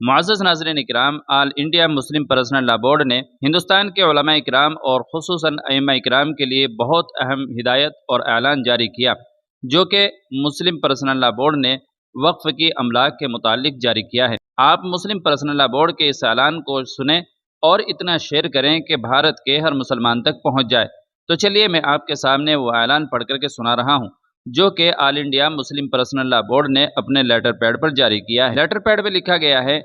معزز ناظرین اکرام، آل India Muslim personal لا board نے ہندوستان کے علماء اکرام اور خصوصاً ائمہ اکرام کے لیے بہت اہم ہدایت اور اعلان جاری کیا، جو کہ مسلم پرسنل لا بورڈ نے وقف کی املاک کے متعلق جاری کیا ہے۔ آپ مسلم پرسنل لا بورڈ کے اس اعلان کو سنیں اور اتنا شیئر کریں کہ بھارت کے ہر مسلمان تک پہنچ جائے۔ تو چلیے میں آپ کے سامنے وہ اعلان پڑھ کر کے سنا رہا ہوں جو کہ آل انڈیا مسلم پرسنل لا بورڈ نے اپنے لیٹر پیڈ پر جاری کیا ہے۔ لیٹر پیڈ پہ لکھا گیا ہے: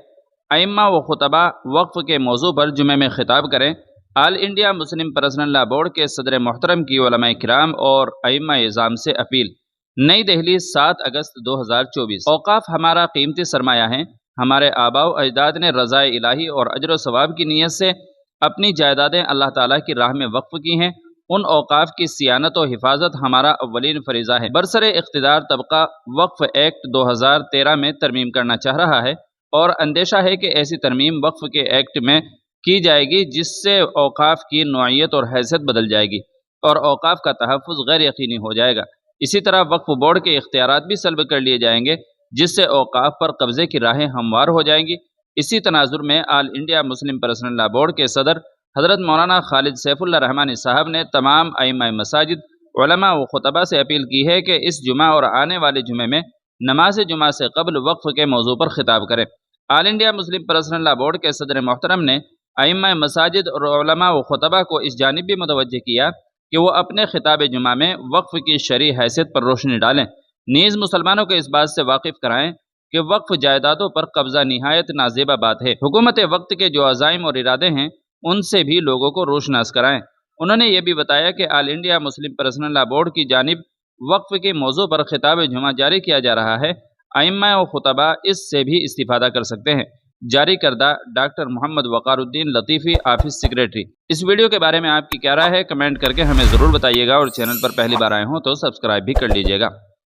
ائمہ و خطبہ وقف کے موضوع پر جمعے میں خطاب کریں۔ آل انڈیا مسلم پرسنل لا بورڈ کے صدر محترم کی علماء کرام اور ائمہ اعظام سے اپیل۔ نئی دہلی، 7 اگست 2024۔ اوقاف ہمارا قیمتی سرمایہ ہیں۔ ہمارے آباء و اجداد نے رضائے الہی اور اجر و ثواب کی نیت سے اپنی جائیدادیں اللہ تعالیٰ کی راہ میں وقف کی ہیں۔ ان اوقاف کی صیانت و حفاظت ہمارا اولین فریضہ ہے۔ برسر اقتدار طبقہ وقف ایکٹ 2013 میں ترمیم کرنا چاہ رہا ہے اور اندیشہ ہے کہ ایسی ترمیم وقف کے ایکٹ میں کی جائے گی جس سے اوقاف کی نوعیت اور حیثیت بدل جائے گی اور اوقاف کا تحفظ غیر یقینی ہو جائے گا۔ اسی طرح وقف بورڈ کے اختیارات بھی سلب کر لیے جائیں گے جس سے اوقاف پر قبضے کی راہیں ہموار ہو جائیں گی۔ اسی تناظر میں آل انڈیا مسلم پرسنل لا بورڈ کے صدر حضرت مولانا خالد سیف اللہ رحمانی صاحب نے تمام ائمہ مساجد، علماء و خطبہ سے اپیل کی ہے کہ اس جمعہ اور آنے والے جمعے میں نماز جمعہ سے قبل وقف کے موضوع پر خطاب کریں۔ آل انڈیا مسلم پرسنل لا بورڈ کے صدر محترم نے ائمہ مساجد اور علماء و خطبہ کو اس جانب بھی متوجہ کیا کہ وہ اپنے خطاب جمعہ میں وقف کی شرعی حیثیت پر روشنی ڈالیں، نیز مسلمانوں کو اس بات سے واقف کرائیں کہ وقف جائیدادوں پر قبضہ نہایت نازیبہ بات ہے۔ حکومت وقت کے جو عزائم اور ارادے ہیں ان سے بھی لوگوں کو روشناس کرائیں۔ انہوں نے یہ بھی بتایا کہ آل انڈیا مسلم پرسنل لا بورڈ کی جانب وقف کے موضوع پر خطاب جمعہ جاری کیا جا رہا ہے۔ ائمہ و خطبہ اس سے بھی استفادہ کر سکتے ہیں۔ جاری کردہ ڈاکٹر محمد وقار الدین لطیفی، آفس سیکریٹری۔ اس ویڈیو کے بارے میں آپ کی کیا رائے ہے؟ کمنٹ کر کے ہمیں ضرور بتائیے گا اور چینل پر پہلی بار آئے ہوں تو سبسکرائب بھی کر لیجیے گا۔